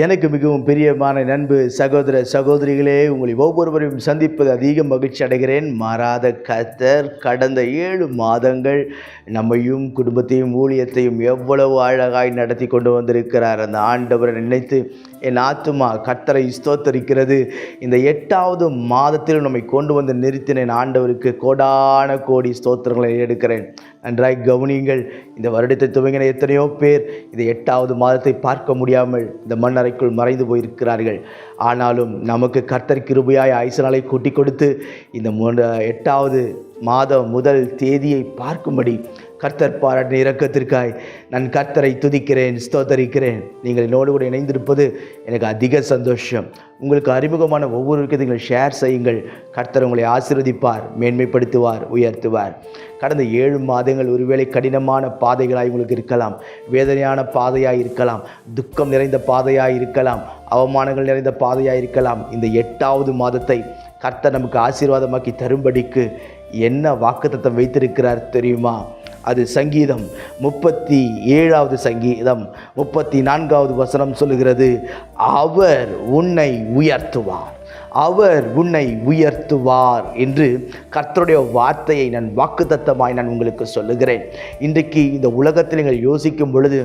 எனக்கு மிகவும் பிரியமான நண்பு சகோதர சகோதரிகளே, உங்களை ஒவ்வொருவரையும் சந்திப்பது அதிக மகிழ்ச்சி அடைகிறேன். மாறாத கர்த்தர் கடந்த 7 மாதங்கள் நம்மையும் குடும்பத்தையும் ஊழியத்தையும் எவ்வளவு அழகாய் நடத்தி கொண்டு வந்திருக்கிறார். அந்த ஆண்டவரை நினைத்து என் ஆத்துமா கர்த்தரை ஸ்தோத்தரிக்கிறது. இந்த 8வது மாதத்தில் நம்மை கொண்டு வந்து நிறுத்தின என் ஆண்டவருக்கு கோடான கோடி ஸ்தோத்திரங்களை எடுக்கிறேன். நன்றாய் கவனியுங்கள். இந்த வருடத்தை துவங்கின எத்தனையோ பேர் இந்த 8வது மாதத்தை பார்க்க முடியாமல் இந்த மண்ணறைக்குள் மறைந்து போயிருக்கிறார்கள். ஆனாலும் நமக்கு கர்த்தர் கிருபையாய் ஆயுசு நாளை கூட்டி கொடுத்து இந்த 8வது மாதம் முதல் தேதியை பார்க்கும்படி கர்த்தர் பாராட்டின இரக்கத்திற்காய் நான் கர்த்தரை துதிக்கிறேன், ஸ்தோத்தரிக்கிறேன். நீங்கள் என்னோடு கூட இணைந்திருப்பது எனக்கு அதிக சந்தோஷம். உங்களுக்கு அறிமுகமான ஒவ்வொருவருக்கும் நீங்கள் ஷேர் செய்யுங்கள். கர்த்தர் உங்களை ஆசீர்வதிப்பார், மேன்மைப்படுத்துவார், உயர்த்துவார். கடந்த 7 மாதங்கள் ஒருவேளை கடினமான பாதைகளாய் உங்களுக்கு இருக்கலாம், வேதனையான பாதையாய் இருக்கலாம், துக்கம் நிறைந்த பாதையாய் இருக்கலாம், அவமானங்கள் நிறைந்த பாதையாய் இருக்கலாம். இந்த 8வது மாதத்தை கர்த்தர் நமக்கு ஆசீர்வாதமாக்கி தரும்படிக்கு என்ன வாக்குத்தத்தம் வைத்திருக்கிறார் தெரியுமா? அது சங்கீதம் 37வது சங்கீதம் 34வது வசனம் சொல்லுகிறது, அவர் உன்னை உயர்த்துவார், அவர் உன்னை உயர்த்துவார் என்று கர்த்தருடைய வார்த்தையை நான் வாக்குத்தத்தமாய் நான் உங்களுக்கு சொல்லுகிறேன். இன்றைக்கு இந்த உலகத்தில் நீங்கள் யோசிக்கும் பொழுது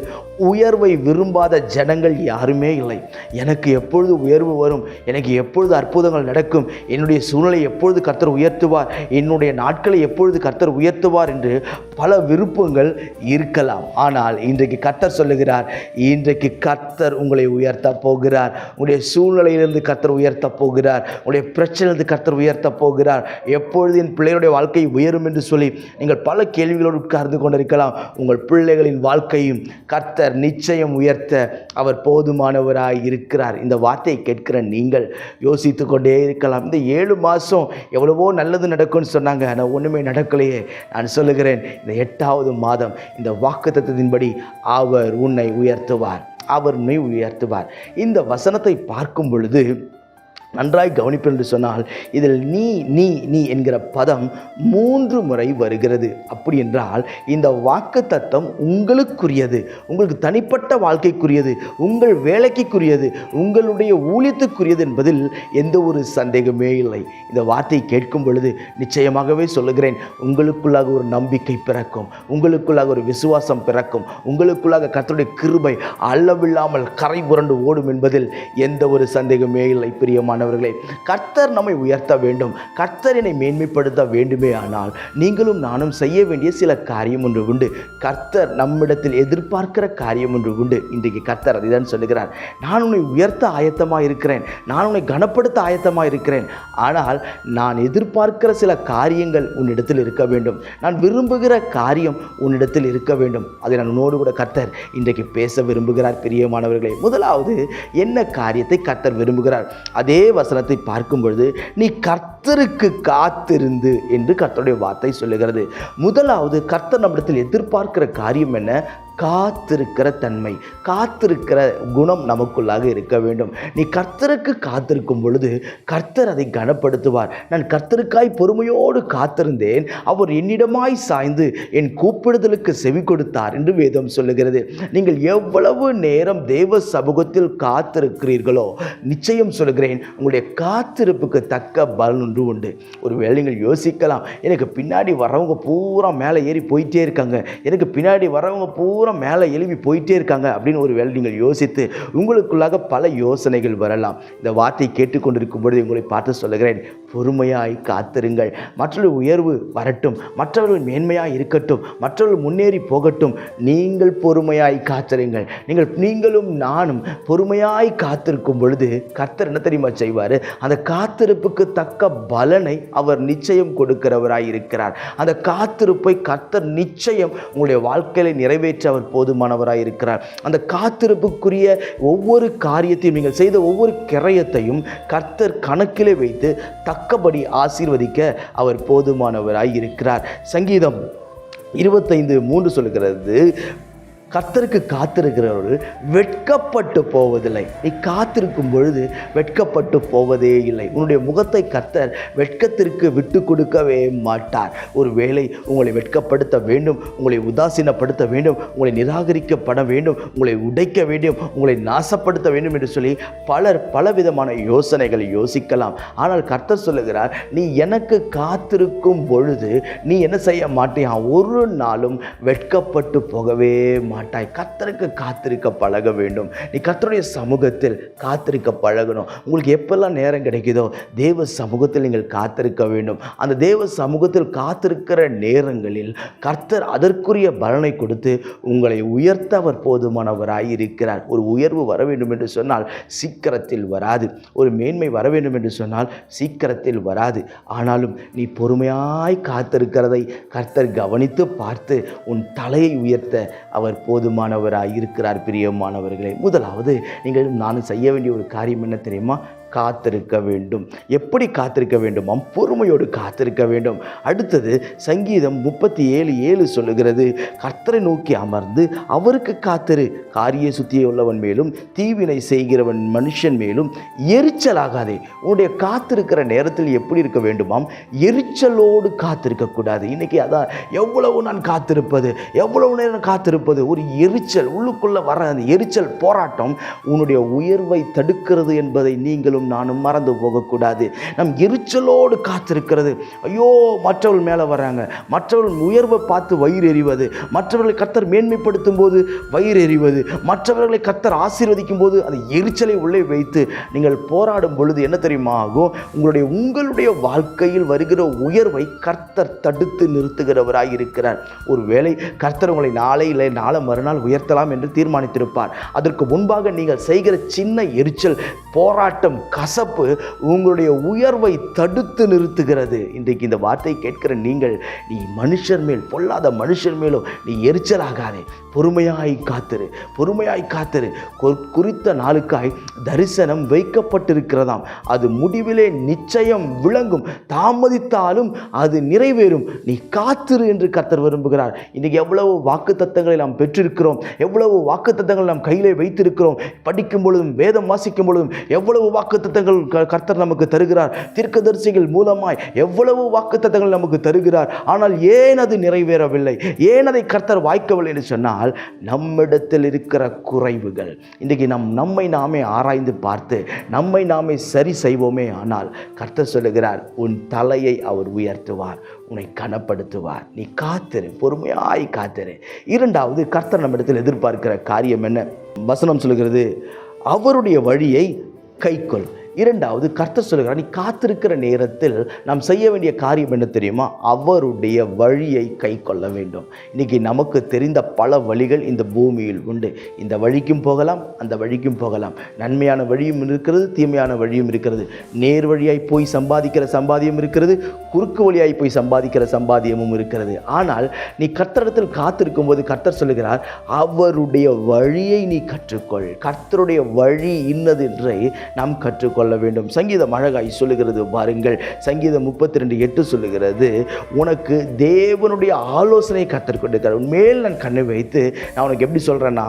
உயர்வை விரும்பாத ஜனங்கள் யாருமே இல்லை. எனக்கு எப்பொழுது உயர்வு வரும், எனக்கு எப்பொழுது அற்புதங்கள் நடக்கும், என்னுடைய சூழ்நிலை எப்பொழுது கர்த்தர் உயர்த்துவார், என்னுடைய நாட்களை எப்பொழுது கர்த்தர் உயர்த்துவார் என்று பல விருப்பங்கள் இருக்கலாம். ஆனால் இன்றைக்கு கர்த்தர் சொல்லுகிறார், இன்றைக்கு கர்த்தர் உங்களை உயர்த்த போகிறார். உங்களுடைய சூழ்நிலையிலிருந்து கர்த்தர் உயர்த்த போகிறார். உங்களுடைய பிரச்சனை கர்த்தர் உயர்த்த போகிறார். எப்பொழுது என் பிள்ளைகளுடைய வாழ்க்கை உயரும் என்று சொல்லி நீங்கள் பல கேள்விகளோடு உட்கார்ந்து கொண்டிருக்கலாம். உங்கள் பிள்ளைகளின் வாழ்க்கையும் கர்த்தர் நிச்சயம் உயர்த்த அவர் போதுமானவராய் இருக்கிறார். இந்த வார்த்தையை கேட்கிற நீங்கள் யோசித்து கொண்டே இருக்கலாம், இந்த 7 மாதம் எவ்வளவோ நல்லது நடக்கும்னு சொன்னாங்க, ஆனால் ஒன்றுமே நடக்கலையே. நான் சொல்லுகிறேன், இந்த 8வது மாதம் இந்த வாக்குத்தத்தத்தின்படி அவர் உன்னை உயர்த்துவார், அவர் உன்னை உயர்த்துவார். இந்த வசனத்தை பார்க்கும் பொழுது நன்றாய் கவனிப்பு என்று சொன்னால் இதில் நீ நீ நீ என்கிற பதம் 3 முறை வருகிறது. அப்படி என்றால் இந்த வாக்குத்தத்தம் உங்களுக்குரியது, உங்களுக்கு தனிப்பட்ட வாழ்க்கைக்குரியது, உங்கள் வேலைக்குரியது, உங்களுடைய ஊழியத்துக்குரியது என்பதில் எந்த ஒரு சந்தேகமே இல்லை. இந்த வார்த்தையை கேட்கும் பொழுது நிச்சயமாகவே சொல்லுகிறேன், உங்களுக்குள்ளாக ஒரு நம்பிக்கை பிறக்கும், உங்களுக்குள்ளாக ஒரு விசுவாசம் பிறக்கும், உங்களுக்குள்ளாக கர்த்தருடைய கிருபை அளவில்லாமல் கரை புரண்டு ஓடும் என்பதில் எந்த ஒரு சந்தேகமே இல்லை. பிரியமான கர்த்தர் நம்மை உயர்த்த வேண்டும், கர்த்தர் என்னை மேன்மைப்படுத்த வேண்டுமே. ஆனால் நீங்களும் நானும் செய்ய வேண்டிய சில காரியம் ஒன்று உண்டு. கர்த்தர் நம்மிடத்தில் எதிர்பார்க்கிற காரியம் ஒன்று உண்டு. இன்றைக்கு கர்த்தர் அதைதான் சொல்லுகிறார், நான் உன்னை உயர்த்த ஆயத்தமாக இருக்கிறேன், நான் உன்னை கனப்படுத்த ஆயத்தமாக இருக்கிறேன். ஆனால் நான் எதிர்பார்க்கிற சில காரியங்கள் உன்னிடத்தில் இருக்க வேண்டும், நான் விரும்புகிற காரியம் உன்னிடத்தில் இருக்க வேண்டும். அதை நான் உன்னோடு கூட கர்த்தர் இன்றைக்கு பேச விரும்புகிறார். பிரியமானவர்களே, முதலாவது என்ன காரியத்தை கர்த்தர் விரும்புகிறார்? அதே வசனத்தை பார்க்கும் பொழுது நீ கர்த்தருக்கு காத்திருந்து என்று கர்த்தருடைய வார்த்தை சொல்லுகிறது. முதலாவது கர்த்தர் நம்மிடத்தில் எதிர்பார்க்கிற காரியம் என்ன? காத்திருக்கிற தன்மை, காத்திருக்கிற குணம் நமக்குள்ளாக இருக்க வேண்டும். நீ கர்த்தருக்கு காத்திருக்கும் பொழுது கர்த்தர் அதை கனப்படுத்துவார். நான் கர்த்தருக்காய் பொறுமையோடு காத்திருந்தேன், அவர் என்னிடமாய் சாய்ந்து என் கூப்பிடுதலுக்கு செவி கொடுத்தார் என்று வேதம் சொல்லுகிறது. நீங்கள் எவ்வளவு நேரம் தேவ சமூகத்தில் காத்திருக்கிறீர்களோ நிச்சயம் சொல்லுகிறேன், உங்களுடைய காத்திருப்புக்கு தக்க பலன் ஒன்று உண்டு. ஒருவேளை நீங்கள் யோசிக்கலாம், எனக்கு பின்னாடி வரவங்க பூரா மேலே ஏறி போயிட்டே இருக்காங்க, எனக்கு பின்னாடி வரவங்க பூரா மேலே எழுப்பி போயிட்டே இருக்காங்க அப்படின்னு ஒரு வேளை நீங்கள் யோசித்து உங்களுக்குள்ளாக பல யோசனைகள் வரலாம். இந்த வார்த்தையை கேட்டுக்கொண்டிருக்கும் பொழுது உங்களை பார்த்து சொல்லுகிறேன், பொறுமையாய் காத்திருங்கள். மற்றவர்கள் உயர்வு வரட்டும், மற்றவர்கள் மேன்மையாய் இருக்கட்டும், மற்றவர்கள் முன்னேறி போகட்டும், நீங்கள் பொறுமையாய் காத்திருங்கள். நீங்களும் நானும் பொறுமையாய் காத்திருக்கும் பொழுது கர்த்தர் என்ன தெரியுமா செய்வார்? அந்த காத்திருப்புக்கு தக்க பலனை அவர் நிச்சயம் கொடுக்கிறவராய் இருக்கிறார். அந்த காத்திருப்பை கர்த்தர் நிச்சயம் உங்களுடைய வாழ்க்கையை நிறைவேற்ற அவர் போதுமானவராய் இருக்கிறார். அந்த காத்திருப்புக்குரிய ஒவ்வொரு காரியத்தையும் நீங்கள் செய்த ஒவ்வொரு கிரயத்தையும் கர்த்தர் கணக்கிலே வைத்து தக்கபடி ஆசீர்வதிக்க அவர் போதுமானவராய் இருக்கிறார். சங்கீதம் 25:3 சொல்லுகிறது, கர்த்தருக்கு காத்திருக்கிறவர்கள் வெட்கப்பட்டு போவதில்லை. நீ காத்திருக்கும் பொழுது வெட்கப்பட்டு போவதே இல்லை. உன்னுடைய முகத்தை கர்த்தர் வெட்கத்திற்கு விட்டு கொடுக்கவே மாட்டார். ஒரு வேளை உங்களை வெட்கப்படுத்த வேண்டும், உங்களை உதாசீனப்படுத்த வேண்டும், உங்களை நிராகரிக்கப்பட வேண்டும், உங்களை உடைக்க வேண்டும், உங்களை நாசப்படுத்த வேண்டும் என்று சொல்லி பலர் பலவிதமான யோசனைகளை யோசிக்கலாம். ஆனால் கர்த்தர் சொல்லுகிறார், நீ எனக்கு காத்திருக்கும் பொழுது நீ என்ன செய்ய மாட்டியா? ஒரு நாளும் வெட்கப்பட்டு போகவே மாட்டாய். கர்த்தருக்கு காத்திருக்க பழக வேண்டும். நீ கர்த்தருடைய சமூகத்தில் காத்திருக்க பழகணும். உங்களுக்கு எப்பெல்லாம் நேரம் கிடைக்குதோ தேவ சமூகத்தில் நீங்கள் காத்திருக்க வேண்டும். அந்த தேவ சமூகத்தில் காத்திருக்கிற நேரங்களில் கர்த்தர் அதற்குரிய பலனை கொடுத்து உங்களை உயர்த்த அவர் போதுமானவராய் இருக்கிறார். ஒரு உயர்வு வர வேண்டும் என்று சொன்னால் சீக்கிரத்தில் வராது. ஒரு மேன்மை வர வேண்டும் என்று சொன்னால் சீக்கிரத்தில் வராது. ஆனாலும் நீ பொறுமையாய் காத்திருக்கிறதை கர்த்தர் கவனித்து பார்த்து உன் தலையை உயர்த்த அவர் போதுமானவராய் இருக்கிறார். பிரியமானவர்களே, முதலாவது நீங்கள் நானும் செய்ய வேண்டிய ஒரு காரியம் என்ன தெரியுமா? காத்திருக்க வேண்டும். எப்படி காத்திருக்க வேண்டுமாம்? பொறுமையோடு காத்திருக்க வேண்டும். அடுத்தது சங்கீதம் 37:7 சொல்லுகிறது, கர்த்தரை நோக்கி அமர்ந்து அவருக்கு காத்திரு, காரிய சுத்தியை உள்ளவன் மேலும் தீவினை செய்கிறவன் மனுஷன் மேலும் எரிச்சலாகாதே. உன்னுடைய காத்திருக்கிற நேரத்தில் எப்படி இருக்க வேண்டுமாம்? எரிச்சலோடு காத்திருக்கக்கூடாது. இன்னைக்கு அதான், எவ்வளவு நான் காத்திருப்பது, எவ்வளவு நேரம் காத்திருப்பது, ஒரு எரிச்சல் உள்ளுக்குள்ள வர அந்த எரிச்சல் போராட்டம் உன்னுடைய உயர்வை தடுக்கிறது என்பதை நீங்களும் நானும் மறந்து போகக்கூடாது. நம் எரிச்சலோடு காத்திருக்கிறது. ஐயோ, மற்றவர்கள் மேலே வராங்க, மற்றவர்கள் உயர்வை பார்த்து வயிறு எறிவது, மற்றவர்களை கர்த்தர் மேன்மைப்படுத்தும் போது வயிறு எறிவது, மற்றவர்களை கர்த்தர் ஆசீர்வதிக்கும் போது அந்த எரிச்சலை உள்ளே வைத்து நீங்கள் போராடும் பொழுது என்ன தெரியுமா ஆகும்? உங்களுடைய வாழ்க்கையில் வருகிற உயர்வை கர்த்தர் தடுத்து நிறுத்துகிறவராய் இருக்கிறார். ஒருவேளை கர்த்தர் உங்களை நாளை இல்லை நாளை மறுநாள் உயர்த்தலாம் என்று தீர்மானித்திருப்பார். அதற்கு முன்பாக நீங்கள் செய்கிற சின்ன எரிச்சல், போராட்டம், கசப்பு உங்களுடைய உயர்வை தடுத்து நிறுத்துகிறது. இன்றைக்கு இந்த வார்த்தை கேட்கிற நீங்கள், நீ மனுஷர் மேல், பொல்லாத மனுஷர் மேலும் நீ எரிச்சலாகாதே. பொறுமையாய் காத்திரு, பொறுமையாய் காத்திரு. குறித்த நாளுக்காய் தரிசனம் வைக்கப்பட்டிருக்கிறதாம். அது முடிவிலே நிச்சயம் விளங்கும். தாமதித்தாலும் அது நிறைவேறும். நீ காத்திரு என்று கர்த்தர் விரும்புகிறார். இன்றைக்கு எவ்வளவு வாக்குத்தத்தங்களை நாம் பெற்றிருக்கிறோம், எவ்வளவு வாக்குத்தத்தங்கள் நாம் கையிலே வைத்திருக்கிறோம். படிக்கும் பொழுதும் வேதம் வாசிக்கும் பொழுதும் எவ்வளவு வாக்குத்தத்தங்கள் கர்த்தர் நமக்கு தருகிறார். தீர்க்கதரிசிகள் மூலமாய் எவ்வளவு வாக்குத்தத்தங்கள் நமக்கு தருகிறார். ஆனால் ஏன் அது நிறைவேறவில்லை? ஏன் அதை கர்த்தர் வாய்க்கவில்லை என்று சொன்னால், நம்மிடத்தில் இருக்கிற குறைவுகள். இன்றைக்கு நம்மை நாமே ஆராய்ந்து பார்த்து நம்மை நாமே சரி செய்வோமே ஆனால் கர்த்தர் சொல்லுகிறார், உன் தலையை அவர் உயர்த்துவார், உன்னை கனப்படுத்துவார். நீ காத்திரு, பொறுமையாய் காத்திரு. இரண்டாவது, கர்த்தர் நம்மிடத்தில் எதிர்பார்க்கிற காரியம் என்ன? வசனம் சொல்லுகிறது, அவருடைய வழியை கைக்கொள். இரண்டாவது, கர்த்தர் சொல்லுகிறார், நீ காத்திருக்கிற நேரத்தில் நாம் செய்ய வேண்டிய காரியம் என்ன தெரியுமா? அவருடைய வழியை கை கொள்ள வேண்டும். இன்னைக்கு நமக்கு தெரிந்த பல வழிகள் இந்த பூமியில் உண்டு. இந்த வழிக்கும் போகலாம், அந்த வழிக்கும் போகலாம். நன்மையான வழியும் இருக்கிறது, தீமையான வழியும் இருக்கிறது. நேர் வழியாய் போய் சம்பாதிக்கிற சம்பாதியம் இருக்கிறது, குறுக்கு வழியாய் போய் சம்பாதிக்கிற சம்பாதியமும் இருக்கிறது. ஆனால் நீ கர்த்தரிடத்தில் காத்திருக்கும் போது கர்த்தர் சொல்லுகிறார், அவருடைய வழியை நீ கற்றுக்கொள். கர்த்தருடைய வழி இன்னது என்றை நாம் கற்றுக்கொள்ள வேண்டும். சங்கீதம் அழகாய் சொல்லுகிறது பாருங்கள். சங்கீதம் 32:8 சொல்லுகிறது, உனக்கு தேவனுடைய ஆலோசனை கர்த்தர் கொடுக்கிறார். உன்மேல் நான் கண்ணை வைத்து நான் உனக்கு எப்படி சொல்றேன்னா,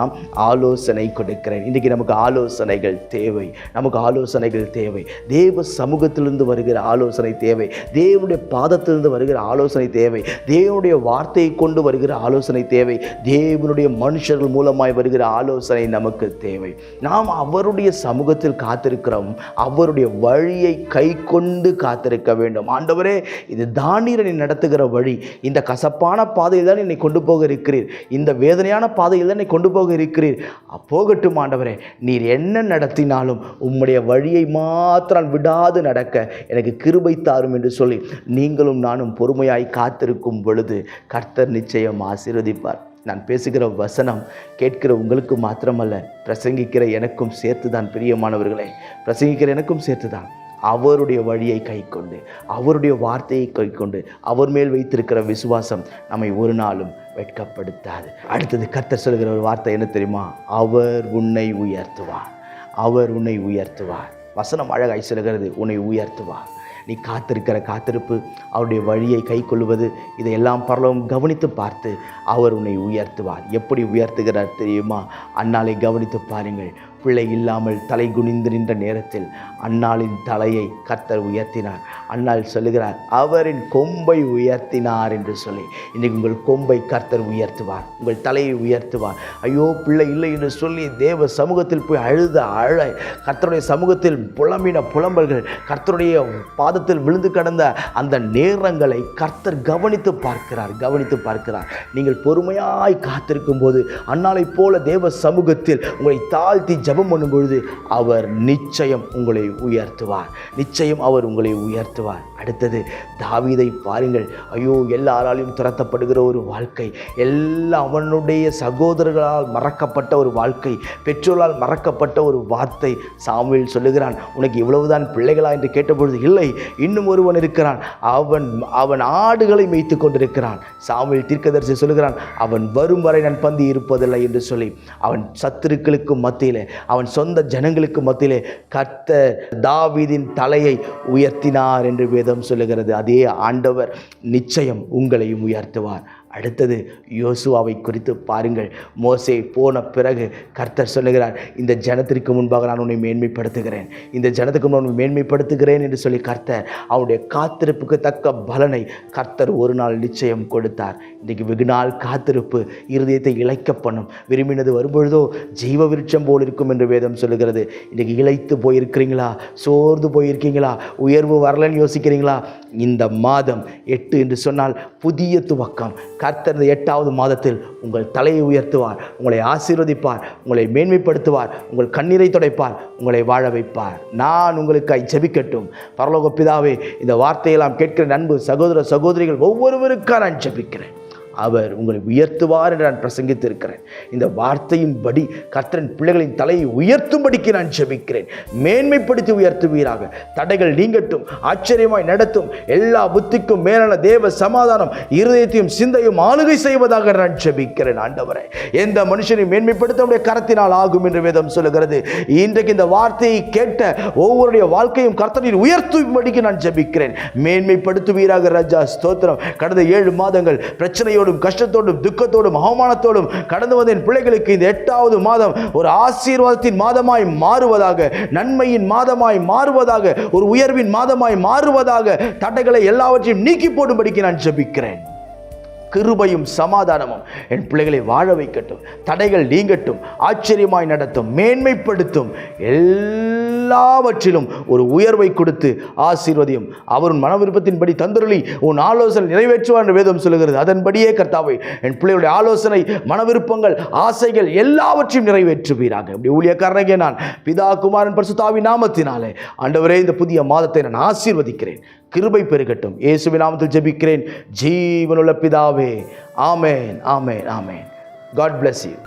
ஆலோசனை கொடுக்கிறேன். இன்றைக்கு நமக்கு ஆலோசனைகள் தேவை, நமக்கு ஆலோசனைகள் தேவை. தேவ சமூகத்திலிருந்து வருகிற ஆலோசனை தேவை, தேவனுடைய பாதத்திலிருந்து வருகிற ஆலோசனை தேவை, தேவனுடைய வார்த்தையை கொண்டு வருகிற ஆலோசனை தேவை, தேவனுடைய மனுஷர்கள் மூலமாய் வருகிற ஆலோசனை நமக்கு தேவை. நாம் அவருடைய சமூகத்தில் காத்திருக்கிறோம், அவருடைய வழியை கை கொண்டு காத்திருக்க வேண்டும். ஆண்டவரே, இது தானியேலை நடத்துகிற வழி, இந்த கசப்பான பாதையில் தான் என்னை கொண்டு போக இருக்கிறீர், இந்த வேதனையான பாதையில் தான் என்னை கொண்டு போக இருக்கிறீர். போகட்டும் ஆண்டவரே, நீர் என்ன நடத்தினாலும் உம்முடைய வழியை மாத்திரம் விடாது நடக்க எனக்கு கிருபை தாரும் என்று சொல்லி நீங்களும் நானும் பொறுமையாய் காத்திருக்கும் பொழுது கர்த்தர் நிச்சயம் ஆசீர்வதிப்பார். நான் பேசுகிற வசனம் கேட்கிற உங்களுக்கு மாத்திரமல்ல, பிரசங்கிக்கிற எனக்கும் சேர்த்துதான். பிரியமானவர்களே, பிரசங்கிக்கிற எனக்கும் சேர்த்துதான். அவருடைய வழியை கைக்கொண்டு, அவருடைய வார்த்தையை கைக்கொண்டு, அவர் மேல் வைத்திருக்கிற விசுவாசம் நம்மை ஒரு நாளும் வெட்கப்படுத்தாது. அடுத்தது கர்த்தர் சொல்கிற ஒரு வார்த்தை என்ன தெரியுமா? அவர் உன்னை உயர்த்துவார், அவர் உன்னை உயர்த்துவார். வசனம் அழகாய் சொல்கிறது, உன்னை உயர்த்துவார். நீ காத்திருக்கிற காத்திருப்பு, அவருடைய வழியை கை கொள்வது, இதையெல்லாம் பரலோகம் கவனித்து பார்த்து அவர் உன்னை உயர்த்துவார். எப்படி உயர்த்துகிறார் தெரியுமா? அன்னாளை கவனித்து பாருங்கள். பிள்ளை இல்லாமல் தலை குனிந்து நின்ற நேரத்தில் அன்னாளின் தலையை கர்த்தர் உயர்த்தினார். அன்னாள் சொல்லுகிறார், அவரின் கொம்பை உயர்த்தினார் என்று சொல்லி. இன்றைக்கு உங்கள் கொம்பை கர்த்தர் உயர்த்துவார், உங்கள் தலையை உயர்த்துவார். ஐயோ பிள்ளை இல்லை என்று சொல்லி தேவ சமூகத்தில் போய் அழுத கர்த்தருடைய சமூகத்தில் புலம்பின புலம்பல்கள், கர்த்தருடைய பாதத்தில் விழுந்து கிடந்த அந்த நேரங்களை கர்த்தர் கவனித்து பார்க்கிறார். நீங்கள் பொறுமையாய் காத்திருக்கும் போது அன்னாளை போல தேவ சமூகத்தில் உங்களை தாழ்த்தி ஜெபம் பண்ணும் பொழுது அவர் நிச்சயம் உங்களை உயர்த்துவார். அடுத்தது தாவீதை பாருங்கள். ஐயோ எல்லாராலையும் துரத்தப்படுகிற ஒரு வாழ்க்கை, அவனுடைய சகோதரர்களால் மறக்கப்பட்ட ஒரு வாழ்க்கை, பெற்றோரால் மறக்கப்பட்ட ஒரு வார்த்தை. சாமுவேல் சொல்லுகிறான், உனக்கு இவ்வளவுதான் பிள்ளைகளா என்று கேட்டபொழுது, இல்லை இன்னும் ஒருவன் இருக்கிறான், அவன் ஆடுகளை மேய்த்து கொண்டிருக்கிறான். சாமுவேல் தீர்க்கதரிசி சொல்லுகிறான், அவன் வரும் வரை நான் பந்தி இருப்பதில்லை என்று சொல்லி. அவன் சத்துருக்களுக்கு மத்தியிலே, அவன் சொந்த ஜனங்களுக்கு மத்தியிலே கர்த்தர் தாவீதின் தலையை உயர்த்தினார் என்று வேதம் சொல்லுகிறது. அதே ஆண்டவர் நிச்சயம் உங்களையும் உயர்த்துவார். அடுத்தது யோசுவாவை குறித்து பாருங்கள். மோசே போன பிறகு கர்த்தர் சொல்லுகிறார், இந்த ஜனத்திற்கு முன்பாக நான் உன்னை மேன்மைப்படுத்துகிறேன் என்று சொல்லி கர்த்தர் அவனுடைய காத்திருப்புக்கு தக்க பலனை கர்த்தர் ஒரு நாள் நிச்சயம் கொடுத்தார். இன்றைக்கு வெகு நாள் காத்திருப்பு இருதயத்தை இளைக்க பண்ணும். விரும்பினது வரும்பொழுதோ ஜீவ விருட்சம் போல் இருக்கும் என்று வேதம் சொல்லுகிறது. இன்றைக்கு இளைத்து போயிருக்கிறீங்களா? சோர்ந்து போயிருக்கீங்களா? உயர்வு வரலன்னு யோசிக்கிறீங்களா? இந்த மாதம் 8 என்று சொன்னால் புதிய துவக்கம். கர்த்தர் இந்த 8வது மாதத்தில் உங்கள் தலையை உயர்த்துவார், உங்களை ஆசீர்வதிப்பார், உங்களை மேன்மைப்படுத்துவார், உங்கள் கண்ணீரை துடைப்பார், உங்களை வாழ வைப்பார். நான் உங்களுக்காய் ஜெபிக்கட்டும். பரலோக பிதாவே, இந்த வார்த்தையெல்லாம் கேட்கிற அன்பு சகோதர சகோதரிகள் ஒவ்வொருவருக்காக நான் ஜெபிக்கிறேன். அவர் உங்களை உயர்த்துவார் என்று நான் பிரசங்கித்திருக்கிறேன். இந்த வார்த்தையின்படி கர்த்தரின் பிள்ளைகளின் தலையை உயர்த்தும்படிக்கு நான் ஜெபிக்கிறேன். மேன்மைப்படுத்தி உயர்த்துவீராக. தடைகள் நீங்கட்டும், ஆச்சரியமாய் நடத்தும். எல்லா புத்திக்கும் மேலான தேவ சமாதானம் இருதயத்தையும் சிந்தையும் ஆளுகை செய்வதாக நான் ஜெபிக்கிறேன். ஆண்டவரே, எந்த மனுஷனையும் மேன்மைப்படுத்த உடைய கரத்தினால் ஆகும் என்று வேதம் சொல்லுகிறது. இன்றைக்கு இந்த வார்த்தையை கேட்ட ஒவ்வொருடைய வாழ்க்கையும் கர்த்தரின் உயர்த்தும்படிக்கு நான் ஜெபிக்கிறேன். மேன்மைப்படுத்துவீராக ராஜா. ஸ்தோத்திரம். கடந்த 7 மாதங்கள் பிரச்சனையோடு, கஷ்டத்தோடும், துக்கத்தோடும், அவமானத்தோடும் கடந்து வந்த என் பிள்ளைகளுக்கு இந்த 8வது மாதம் ஒரு ஆசீர்வாதத்தின் மாதமாய் மாறுவதாக, நன்மையின் மாதமாய் மாறுவதாக, ஒரு உயர்வின் மாதமாய் மாறுவதாக, தடைகளை எல்லாவற்றையும் நீக்கி போடும்படிக்கு நான் ஜெபிக்கிறேன். கிருபையும் சமாதானமும் என் பிள்ளைகளை வாழ வைக்கட்டும். தடைகள் நீங்கட்டும், ஆச்சரியமாய் நடத்தும், மேன்மைப்படுத்தும். எல்லாவற்றிலும் ஒரு உயர்வை கொடுத்து ஆசீர்வதியும். அவரின் மன விருப்பத்தின்படி தந்தருளி உன் ஆலோசனை நிறைவேற்றுவார் என்று வேதம் சொல்லுகிறது. அதன்படியே கர்த்தாவே, என் பிள்ளைகளுடைய ஆலோசனை, மன விருப்பங்கள், ஆசைகள் எல்லாவற்றையும் நிறைவேற்றுவீராக. இப்படி ஊழியக்காரனாகிய நான் பிதா, குமாரன், பரிசுத்த ஆவியின் நாமத்தினாலே ஆண்டவரே, இந்த புதிய மாதத்தை நான் ஆசீர்வதிக்கிறேன். கிருபை பெருகட்டும். இயேசுவின் நாமத்தில் ஜெபிக்கிறேன் ஜீவனுள்ள பிதாவே. ஆமென், ஆமென், ஆமென். God bless you.